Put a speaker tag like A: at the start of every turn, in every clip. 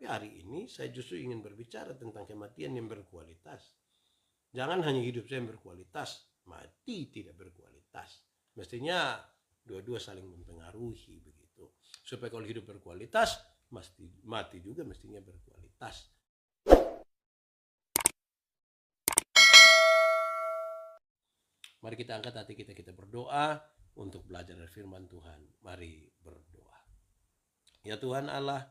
A: Tetapi hari ini saya justru ingin berbicara tentang kematian yang berkualitas. Jangan hanya hidup saya yang berkualitas, mati tidak berkualitas. Mestinya dua-dua saling mempengaruhi begitu. Supaya kalau hidup berkualitas, mati juga mestinya berkualitas. Mari kita angkat hati kita berdoa untuk belajar dari firman Tuhan. Mari berdoa. Ya Tuhan Allah,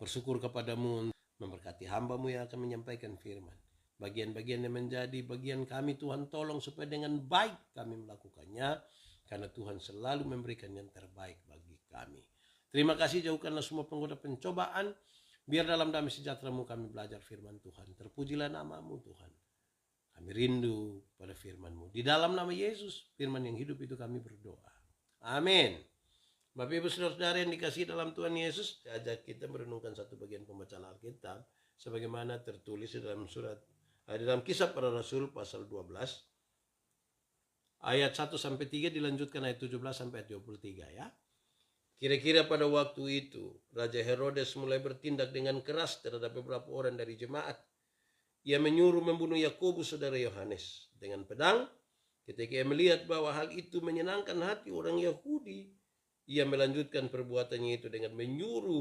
A: bersyukur kepadamu memberkati hamba-Mu yang akan menyampaikan firman. Bagian-bagian yang menjadi bagian kami, Tuhan tolong supaya dengan baik kami melakukannya. Karena Tuhan selalu memberikan yang terbaik bagi kami. Terima kasih, jauhkanlah semua penggoda pencobaan. Biar dalam damai sejahtera-Mu kami belajar firman Tuhan. Terpujilah nama-Mu Tuhan. Kami rindu pada firman-Mu. Di dalam nama Yesus, firman yang hidup itu kami berdoa. Amin. Bapak Ibu Saudara-saudara yang dikasihi dalam Tuhan Yesus, saya ajak kita merenungkan satu bagian pembacaan Alkitab sebagaimana tertulis dalam Kisah Para Rasul pasal 12 ayat 1 sampai 3 dilanjutkan ayat 17 sampai ayat 23 ya. Kira-kira pada waktu itu Raja Herodes mulai bertindak dengan keras terhadap beberapa orang dari jemaat. Ia menyuruh membunuh Yakobus saudara Yohanes dengan pedang. Ketika ia melihat bahwa hal itu menyenangkan hati orang Yahudi, ia melanjutkan perbuatannya itu dengan menyuruh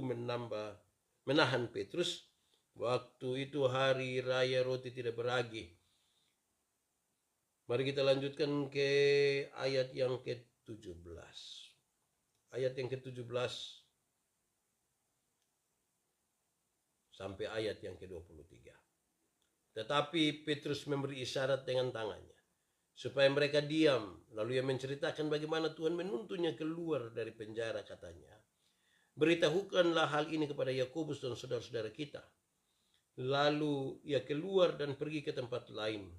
A: menahan Petrus. Waktu itu hari raya roti tidak beragi. Mari kita lanjutkan ke ayat yang ke-17. Ayat yang ke-17 sampai ayat yang ke-23. Tetapi Petrus memberi isyarat dengan tangannya supaya mereka diam. Lalu ia menceritakan bagaimana Tuhan menuntunnya keluar dari penjara, katanya. Beritahukanlah hal ini kepada Yakobus dan saudara-saudara kita. Lalu ia keluar dan pergi ke tempat lain.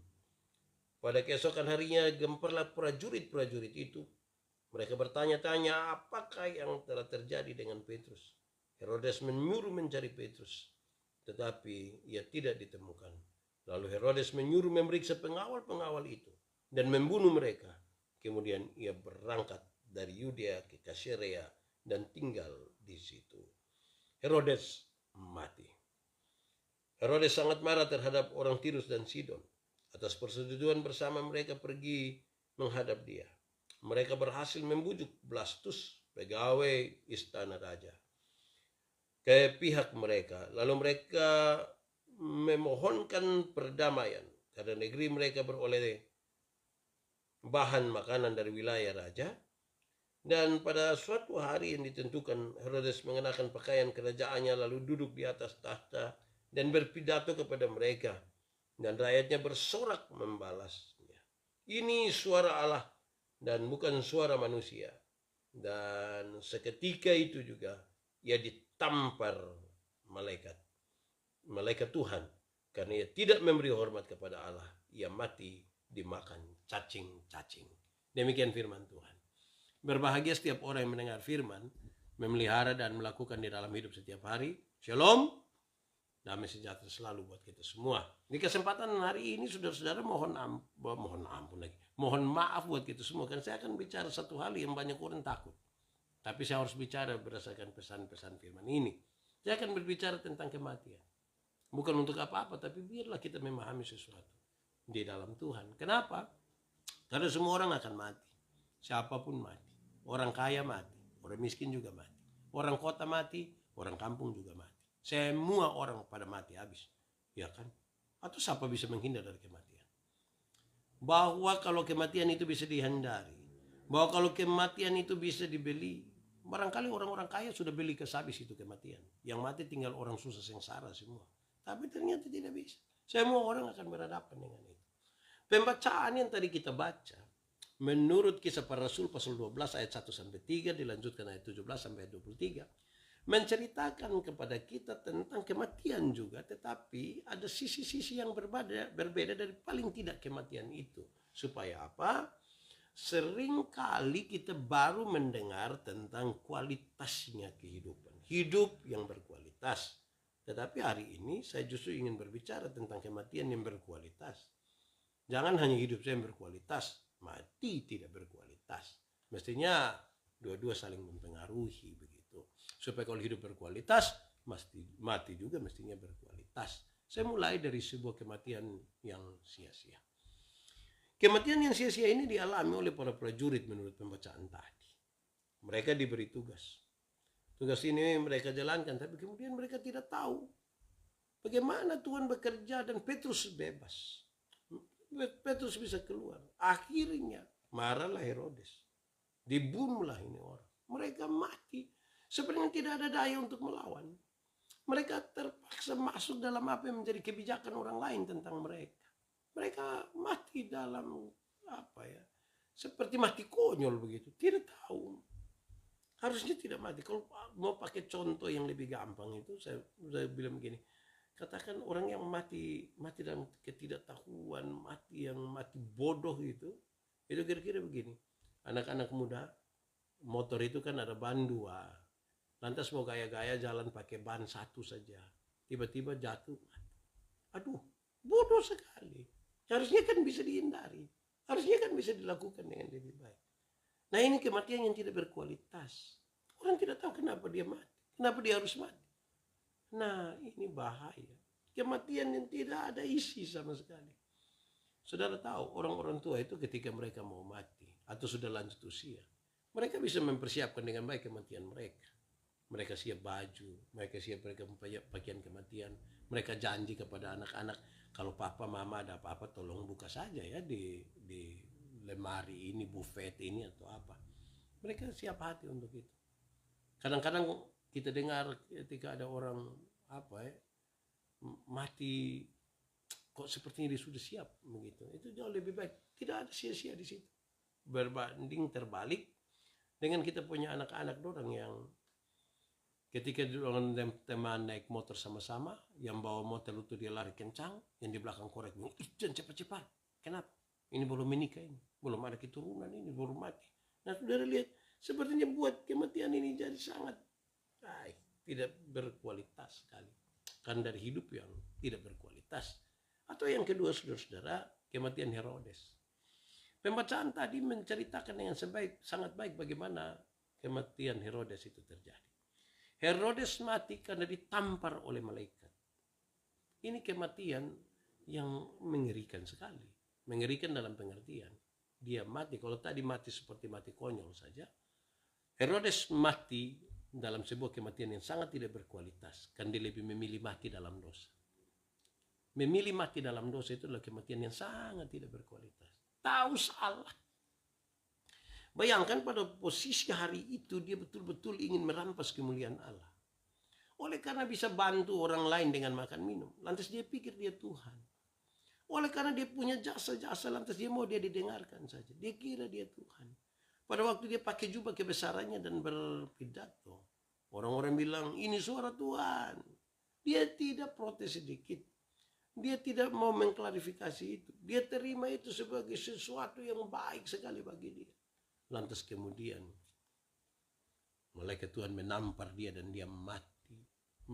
A: Pada keesokan harinya gemparlah prajurit-prajurit itu. Mereka bertanya-tanya apakah yang telah terjadi dengan Petrus. Herodes menyuruh mencari Petrus, tetapi ia tidak ditemukan. Lalu Herodes menyuruh memeriksa pengawal-pengawal itu dan membunuh mereka. Kemudian ia berangkat dari Yudea ke Kaisarea dan tinggal di situ. Herodes mati. Herodes sangat marah terhadap orang Tirus dan Sidon. Atas persetujuan bersama mereka pergi menghadap dia. Mereka berhasil membujuk Blastus, pegawai istana raja, ke pihak mereka. Lalu mereka memohonkan perdamaian karena negeri mereka beroleh bahan makanan dari wilayah raja. Dan pada suatu hari yang ditentukan, Herodes mengenakan pakaian kerajaannya lalu duduk di atas tahta dan berpidato kepada mereka, dan rakyatnya bersorak membalasnya. Ini suara Allah dan bukan suara manusia. Dan seketika itu juga ia ditampar malaikat Tuhan, karena ia tidak memberi hormat kepada Allah. Ia mati dimakan cacing-cacing. Demikian firman Tuhan. Berbahagia setiap orang yang mendengar firman, memelihara dan melakukan di dalam hidup setiap hari. Shalom, damai sejahtera selalu buat kita semua. Di kesempatan hari ini saudara-saudara mohon maaf buat kita semua, kan saya akan bicara satu hal yang banyak orang takut. Tapi saya harus bicara berdasarkan pesan-pesan firman ini. Saya akan berbicara tentang kematian. Bukan untuk apa-apa, tapi biarlah kita memahami sesuatu di dalam Tuhan. Kenapa? Karena semua orang akan mati. Siapapun mati. Orang kaya mati, orang miskin juga mati. Orang kota mati, orang kampung juga mati. Semua orang pada mati habis. Ya kan? Atau siapa bisa menghindar dari kematian? Bahwa kalau kematian itu bisa dihindari, bahwa kalau kematian itu bisa dibeli, barangkali orang-orang kaya sudah beli habis itu kematian. Yang mati tinggal orang susah sengsara semua. Tapi ternyata tidak bisa. Semua orang akan berhadapan dengan itu. Pembacaan yang tadi kita baca, menurut Kisah Para Rasul pasal 12 ayat 1 sampai 3 dilanjutkan ayat 17 sampai ayat 23, menceritakan kepada kita tentang kematian juga, tetapi ada sisi-sisi yang berbeda dari paling tidak kematian itu. Supaya apa? Seringkali kita baru mendengar tentang kualitasnya kehidupan. Hidup yang berkualitas. Tetapi hari ini saya justru ingin berbicara tentang kematian yang berkualitas. Jangan hanya hidup saya yang berkualitas, mati tidak berkualitas. Mestinya dua-dua saling mempengaruhi begitu. Supaya kalau hidup berkualitas, mati juga mestinya berkualitas. Saya mulai dari sebuah kematian yang sia-sia. Kematian yang sia-sia ini dialami oleh para prajurit menurut pembacaan tadi. Mereka diberi tugas. Tugas ini mereka jalankan, tapi kemudian mereka tidak tahu bagaimana Tuhan bekerja dan Petrus bebas. Petrus bisa keluar. Akhirnya marahlah Herodes. Dibunuhlah ini orang. Mereka mati. Sebenarnya tidak ada daya untuk melawan. Mereka terpaksa masuk dalam apa yang menjadi kebijakan orang lain tentang mereka. Mereka mati dalam seperti mati konyol begitu. Tidak tahu. Harusnya tidak mati. Kalau mau pakai contoh yang lebih gampang itu, saya bilang begini. Katakan orang yang mati dalam ketidaktahuan, mati bodoh itu kira-kira begini. Anak-anak muda, motor itu kan ada ban 2. Lantas mau gaya-gaya jalan pakai ban 1 saja. Tiba-tiba jatuh. Aduh, bodoh sekali. Harusnya kan bisa dihindari. Harusnya kan bisa dilakukan dengan lebih baik. Nah, ini kematian yang tidak berkualitas. Orang tidak tahu kenapa dia mati. Kenapa dia harus mati. Nah, ini bahaya. Kematian yang tidak ada isi sama sekali. Saudara tahu, orang-orang tua itu ketika mereka mau mati atau sudah lanjut usia, mereka bisa mempersiapkan dengan baik kematian mereka. Mereka siap baju, mereka siap pakaian kematian. Mereka janji kepada anak-anak, kalau papa mama ada apa-apa tolong buka saja ya di lemari ini, buffet ini atau apa. Mereka siap hati untuk itu. Kadang-kadang kita dengar ketika ada orang mati kok sepertinya dia sudah siap begitu. Itu jauh lebih baik. Tidak ada sia-sia di situ. Berbanding terbalik dengan kita punya anak-anak orang yang ketika orang teman naik motor sama-sama, yang bawa motor itu dia lari kencang, yang di belakang korek, jangan cepat-cepat. Kenapa? Ini belum menikah ini, belum ada keturunan ini, belum mati. Nah, saudara lihat, sepertinya buat kematian ini jadi sangat tidak berkualitas sekali. Kan dari hidup yang tidak berkualitas. Atau yang kedua, saudara-saudara, kematian Herodes. Pembacaan tadi menceritakan dengan sangat baik bagaimana kematian Herodes itu terjadi. Herodes mati karena ditampar oleh malaikat. Ini kematian yang mengerikan sekali. Mengerikan dalam pengertian. Dia mati, kalau tadi mati seperti mati konyol saja. Herodes mati dalam sebuah kematian yang sangat tidak berkualitas. Kan dia lebih memilih mati dalam dosa. Memilih mati dalam dosa itu adalah kematian yang sangat tidak berkualitas. Tahu salah. Bayangkan pada posisi hari itu dia betul-betul ingin merampas kemuliaan Allah. Oleh karena bisa bantu orang lain dengan makan minum, lantas dia pikir dia Tuhan. Oleh karena dia punya jasa-jasa, lantas dia mau dia didengarkan saja. Dia kira dia Tuhan. Pada waktu dia pakai jubah kebesarannya dan berpidato, orang-orang bilang ini suara Tuhan. Dia tidak protes sedikit. Dia tidak mau mengklarifikasi itu. Dia terima itu sebagai sesuatu yang baik sekali bagi dia. Lantas kemudian malaikat Tuhan menampar dia dan dia mati.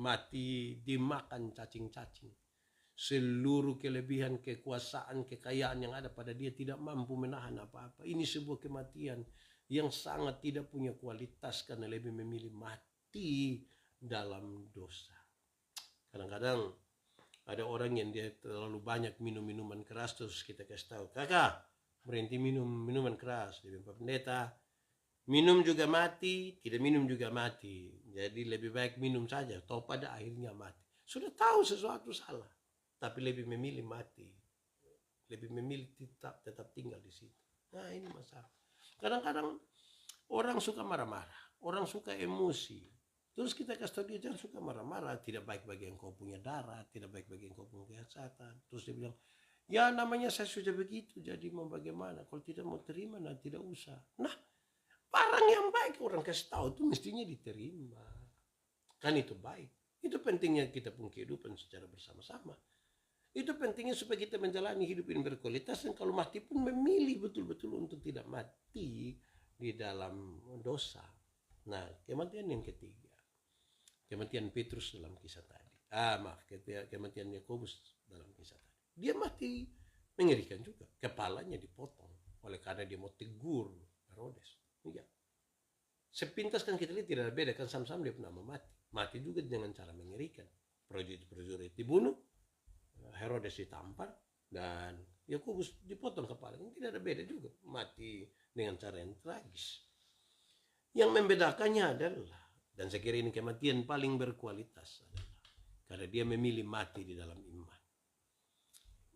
A: Mati dimakan cacing-cacing. Seluruh kelebihan, kekuasaan, kekayaan yang ada pada dia tidak mampu menahan apa-apa. Ini sebuah kematian yang sangat tidak punya kualitas karena lebih memilih mati dalam dosa. Kadang-kadang ada orang yang dia terlalu banyak minum minuman keras, terus kita kasih tahu, kakak berhenti minum minuman keras. Dia bilang, Pak Pendeta, minum juga mati, tidak minum juga mati. Jadi lebih baik minum saja, atau pada akhirnya mati. Sudah tahu sesuatu salah, tapi lebih memilih mati. Lebih memilih tetap tinggal di situ. Nah, ini masalah. Kadang-kadang orang suka marah-marah, orang suka emosi. Terus kita kasih tahu dia jangan suka marah-marah, tidak baik bagi engkau punya darah, tidak baik bagi engkau punya kesehatan. Terus dia bilang, ya namanya saya sudah begitu, jadi mau bagaimana? Kalau tidak mau terima, nah tidak usah. Nah, barang yang baik orang kasih tahu itu mestinya diterima. Kan itu baik. Itu pentingnya kita punya kehidupan secara bersama-sama. Itu pentingnya supaya kita menjalani hidup ini berkualitas. Dan kalau mati pun memilih betul-betul untuk tidak mati di dalam dosa. Nah, kematian yang ketiga. Kematian Petrus dalam kisah tadi. Kematian Yakobus dalam kisah tadi. Dia mati mengerikan juga. Kepalanya dipotong oleh karena dia mau tegur Herodes. Ya. Sepintas kan kita lihat tidak ada beda kan, sama-sama dia pernah mati. Mati juga dengan cara mengerikan. Herodes ditampar dan Yakobus dipotong kepala. Tidak ada beda juga, mati dengan cara yang tragis. Yang membedakannya adalah, dan saya kira ini kematian paling berkualitas adalah karena dia memilih mati di dalam iman.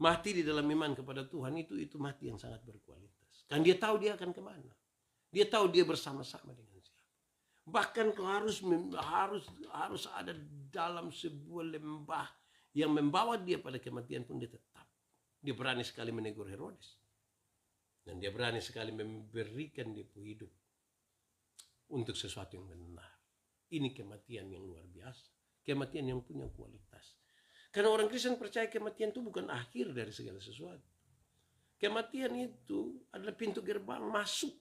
A: Mati di dalam iman kepada Tuhan itu mati yang sangat berkualitas. Kan dia tahu dia akan kemana. Dia tahu dia bersama-sama dengan siapa. Bahkan kau harus ada dalam sebuah lembah yang membawa dia pada kematian pun dia tetap. Dia berani sekali menegur Herodes. Dan dia berani sekali memberikan dia hidup untuk sesuatu yang benar. Ini kematian yang luar biasa. Kematian yang punya kualitas. Karena orang Kristen percaya kematian itu bukan akhir dari segala sesuatu. Kematian itu adalah pintu gerbang masuk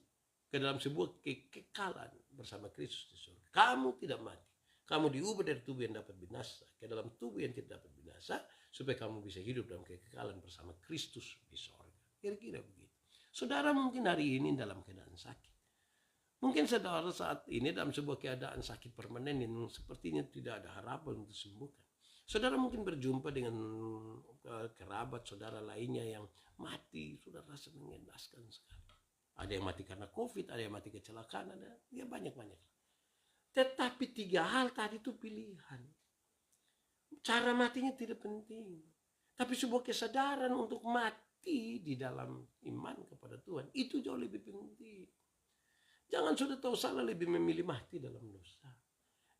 A: ke dalam sebuah kekekalan bersama Kristus di surga. Kamu tidak mati. Kamu diubah dari tubuh yang dapat binasa ke dalam tubuh yang tidak dapat binasa, supaya kamu bisa hidup dalam kekekalan bersama Kristus di surga. Kira-kira begitu. Saudara mungkin hari ini dalam keadaan sakit. Mungkin saudara saat ini dalam sebuah keadaan sakit permanen yang sepertinya tidak ada harapan untuk disembuhkan. Saudara mungkin berjumpa dengan kerabat saudara lainnya yang mati, saudara rasa mengenaskan sekali. Ada yang mati karena COVID, ada yang mati kecelakaan, ada ya banyak-banyak. Tetapi 3 hal tadi itu pilihan. Cara matinya tidak penting. Tapi sebuah kesadaran untuk mati di dalam iman kepada Tuhan, itu jauh lebih penting. Jangan sudah tahu salah lebih memilih mati dalam dosa.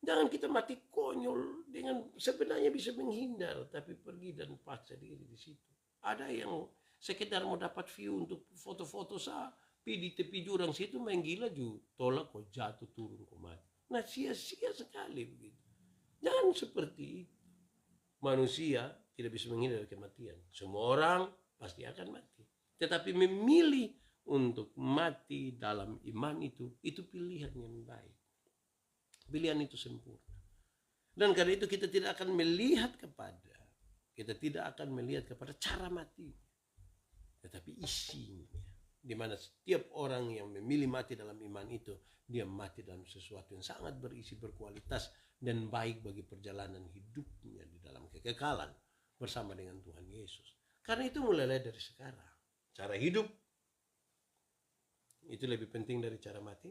A: Jangan kita mati konyol dengan sebenarnya bisa menghindar, tapi pergi dan paksa diri di situ. Ada yang sekedar mau dapat view untuk foto-foto sapi di tepi jurang situ main gila juga. Tolak kok jatuh turun kok mati. Nah sia-sia sekali begitu. Jangan seperti itu. Manusia tidak bisa menghindar dari kematian. Semua orang pasti akan mati. Tetapi memilih untuk mati dalam iman itu pilihan yang baik. Pilihan itu sempurna. Dan karena itu kita tidak akan melihat kepada cara mati, tetapi isinya. Di mana setiap orang yang memilih mati dalam iman itu, dia mati dalam sesuatu yang sangat berisi, berkualitas, dan baik bagi perjalanan hidupnya di dalam kekekalan bersama dengan Tuhan Yesus. Karena itu mulailah dari sekarang. Cara hidup itu lebih penting dari cara mati.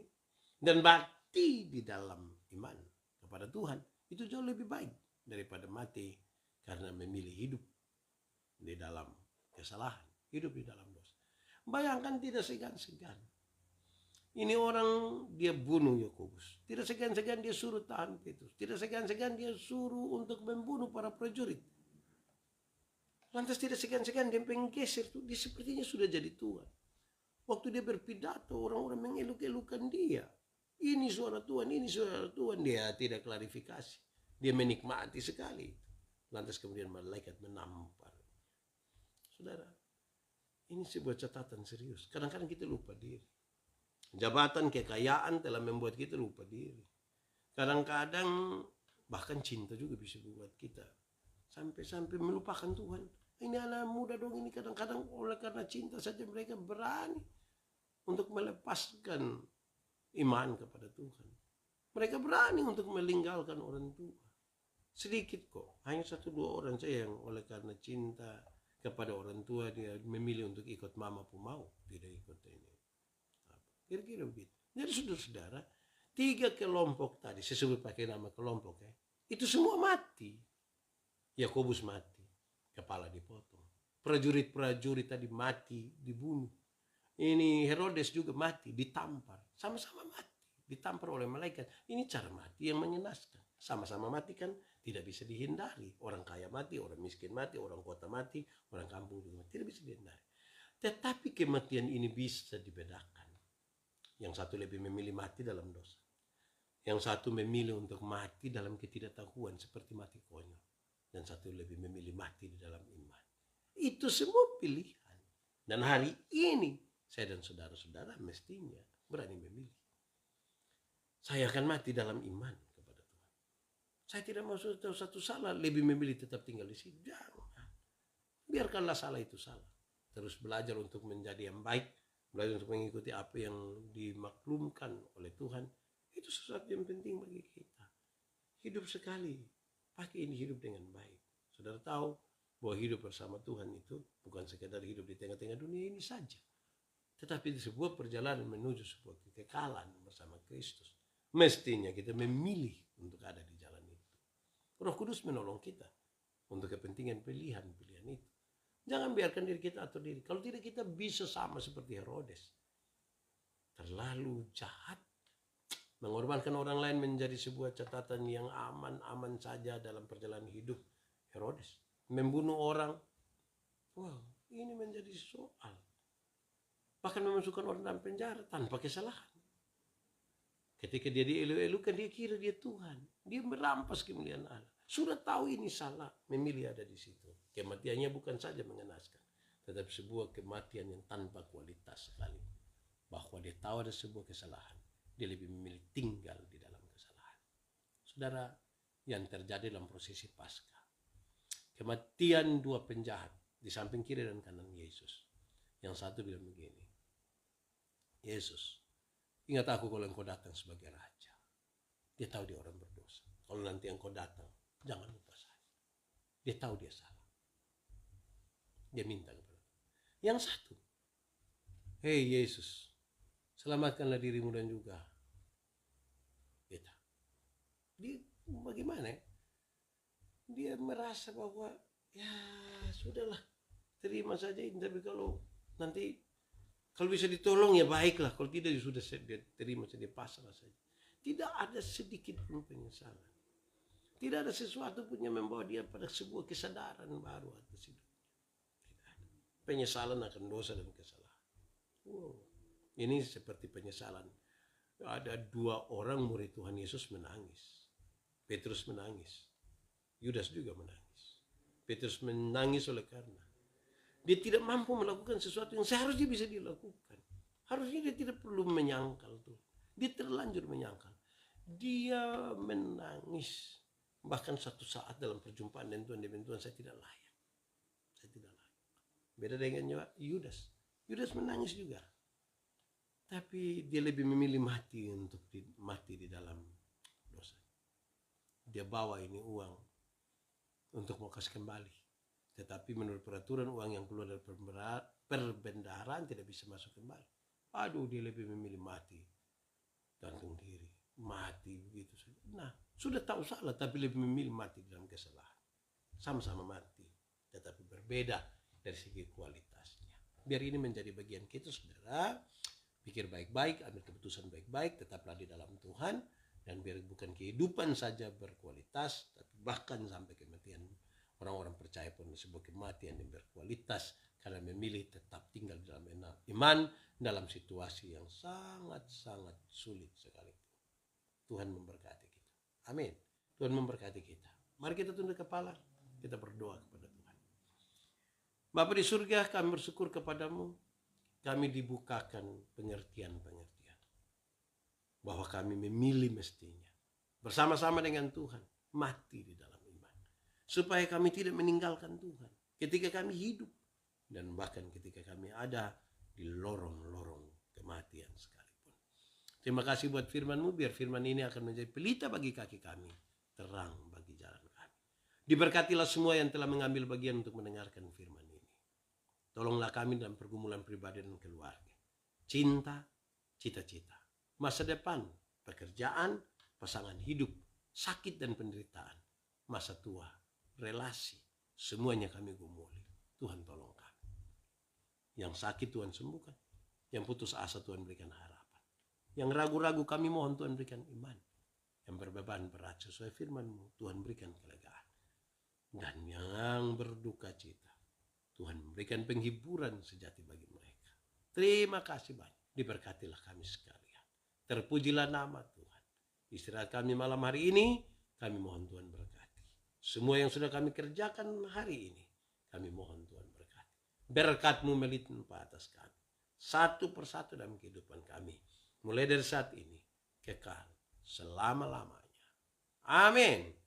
A: Dan bakti di dalam iman kepada Tuhan itu jauh lebih baik daripada mati karena memilih hidup di dalam kesalahan, hidup di dalam dosa. Bayangkan tidak segan-segan. Ini orang dia bunuh Yakobus. Tidak segan-segan dia suruh tahan Petrus. Tidak segan-segan dia suruh untuk membunuh para prajurit. Lantas tidak segan-segan dia penggeser tuh. Dia sepertinya sudah jadi Tuhan. Waktu dia berpidato, orang-orang mengeluk-elukan dia. Ini suara Tuhan, ini suara Tuhan. Dia tidak klarifikasi. Dia menikmati sekali. Lantas kemudian malaikat menampar. Saudara, ini sebuah catatan serius. Kadang-kadang kita lupa diri. Jabatan, kekayaan telah membuat kita lupa diri. Kadang-kadang bahkan cinta juga bisa membuat kita sampai melupakan Tuhan. Ini anak muda dong, ini kadang-kadang oleh karena cinta saja mereka berani untuk melepaskan iman kepada Tuhan. Mereka berani untuk meninggalkan orang tua. Sedikit kok, hanya 1-2 orang saja yang oleh karena cinta kepada orang tua dia memilih untuk ikut mama pun mau, tidak ikut ini. Kira-kira begitu. Jadi saudara-saudara, 3 kelompok tadi, saya sebut pakai nama kelompok ya, itu semua mati. Yakobus mati, kepala dipotong. Prajurit-prajurit tadi mati, dibunuh. Ini Herodes juga mati, ditampar. Sama-sama mati, ditampar oleh malaikat. Ini cara mati yang mengenaskan. Sama-sama mati kan tidak bisa dihindari. Orang kaya mati, orang miskin mati, orang kota mati, orang kampung juga mati. Tidak bisa dihindari. Tetapi kematian ini bisa dibedakan. Yang satu lebih memilih mati dalam dosa. Yang satu memilih untuk mati dalam ketidaktahuan seperti mati konyol. Dan satu lebih memilih mati di dalam iman. Itu semua pilihan. Dan hari ini saya dan saudara-saudara mestinya berani memilih. Saya akan mati dalam iman kepada Tuhan. Saya tidak mau satu salah lebih memilih tetap tinggal di sini. Jangan. Biarkanlah salah itu salah. Terus belajar untuk menjadi yang baik. Belajar untuk mengikuti apa yang dimaklumkan oleh Tuhan. Itu sesuatu yang penting bagi kita. Hidup sekali. Pakai ini hidup dengan baik. Saudara tahu bahwa hidup bersama Tuhan itu bukan sekedar hidup di tengah-tengah dunia ini saja, tetapi sebuah perjalanan menuju sebuah kekekalan bersama Kristus. Mestinya kita memilih untuk ada di jalan itu. Roh Kudus menolong kita untuk kepentingan pilihan-pilihan itu. Jangan biarkan diri kita atur diri. Kalau tidak, kita bisa sama seperti Herodes. Terlalu jahat. Mengorbankan orang lain menjadi sebuah catatan yang aman-aman saja dalam perjalanan hidup Herodes. Membunuh orang. Wow, ini menjadi soal. Bahkan memasukkan orang dalam penjara tanpa kesalahan. Ketika dia dielu-elukan, dia kira dia Tuhan. Dia merampas kemuliaan Allah. Sudah tahu ini salah, memilih ada di situ. Kematiannya bukan saja mengenaskan, tetapi sebuah kematian yang tanpa kualitas sekali. Bahwa dia tahu ada sebuah kesalahan, dia lebih memilih tinggal di dalam kesalahan. Saudara, yang terjadi dalam prosesi Paskah, kematian dua penjahat di samping kiri dan kanan Yesus. Yang satu bilang begini, Yesus, ingat aku kalau engkau datang sebagai raja. Dia tahu dia orang berdosa. Kalau nanti engkau datang, jangan lupa saya. Dia tahu dia salah. Dia minta kepada Tuhan. Yang satu, hei Yesus, selamatkanlah dirimu dan juga kita. Dia bagaimana ya? Dia merasa bahwa ya sudahlah, terima saja ini. Tapi kalau nanti bisa ditolong ya baiklah. Kalau tidak ya sudah dia terima saja, pasrah saja. Tidak ada sedikit pun penyesalan. Tidak ada sesuatu pun yang membawa dia pada sebuah kesadaran baru atas hidupnya. Tidak ada. Penyesalan akan dosa dan kesalahan. Wow. Ini seperti penyesalan. Ada dua orang murid Tuhan Yesus menangis. Petrus menangis. Yudas juga menangis. Petrus menangis oleh karena dia tidak mampu melakukan sesuatu yang seharusnya bisa dilakukan. Harusnya dia tidak perlu menyangkal tuh. Dia terlanjur menyangkal. Dia menangis. Bahkan satu saat dalam perjumpaan dengan Tuhan, dia bilang, Tuhan, saya tidak layak. Saya tidak layak. Beda dengan Yudas. Yudas menangis juga. Tapi dia lebih memilih mati untuk mati di dalam dosa. Dia bawa ini uang untuk mau kasih kembali. Tetapi menurut peraturan uang yang keluar dari perbendaharaan tidak bisa masuk kembali. Aduh, dia lebih memilih mati. Gantung diri. Mati begitu saja. Nah, sudah tahu salah tapi lebih memilih mati dalam kesalahan. Sama-sama mati. Tetapi berbeda dari segi kualitasnya. Biar ini menjadi bagian kita, saudara. Pikir baik-baik, ambil keputusan baik-baik, tetaplah di dalam Tuhan. Dan biar bukan kehidupan saja berkualitas, tapi bahkan sampai kematian. Orang-orang percaya pun sebuah kematian yang berkualitas karena memilih tetap tinggal dalam iman dalam situasi yang sangat-sangat sulit sekalipun. Tuhan memberkati kita. Amin. Tuhan memberkati kita. Mari kita tunduk kepala, kita berdoa kepada Tuhan. Bapa di surga, kami bersyukur kepadamu. Kami dibukakan pengertian-pengertian bahwa kami memilih mestinya bersama-sama dengan Tuhan mati di dalam iman, supaya kami tidak meninggalkan Tuhan ketika kami hidup dan bahkan ketika kami ada di lorong-lorong kematian sekalipun. Terima kasih buat firman-Mu, biar firman ini akan menjadi pelita bagi kaki kami, terang bagi jalan kami. Diberkatilah semua yang telah mengambil bagian untuk mendengarkan firman ini. Tolonglah kami dalam pergumulan pribadi dan keluarga. Cinta, cita-cita, masa depan, pekerjaan, pasangan hidup, sakit dan penderitaan, masa tua, relasi, semuanya kami gumuli. Tuhan tolong kami. Yang sakit Tuhan sembuhkan. Yang putus asa Tuhan berikan harapan. Yang ragu-ragu kami mohon Tuhan berikan iman. Yang berbeban berat sesuai firman-Mu, Tuhan berikan kelegaan. Dan yang berduka cita, Tuhan memberikan penghiburan sejati bagi mereka. Terima kasih banyak. Diberkatilah kami sekalian. Terpujilah nama Tuhan. Istirahat kami malam hari ini, kami mohon Tuhan berkati. Semua yang sudah kami kerjakan hari ini, kami mohon Tuhan berkati. Berkat-Mu melimpah atas kami. Satu persatu dalam kehidupan kami. Mulai dari saat ini, kekal selama-lamanya. Amin.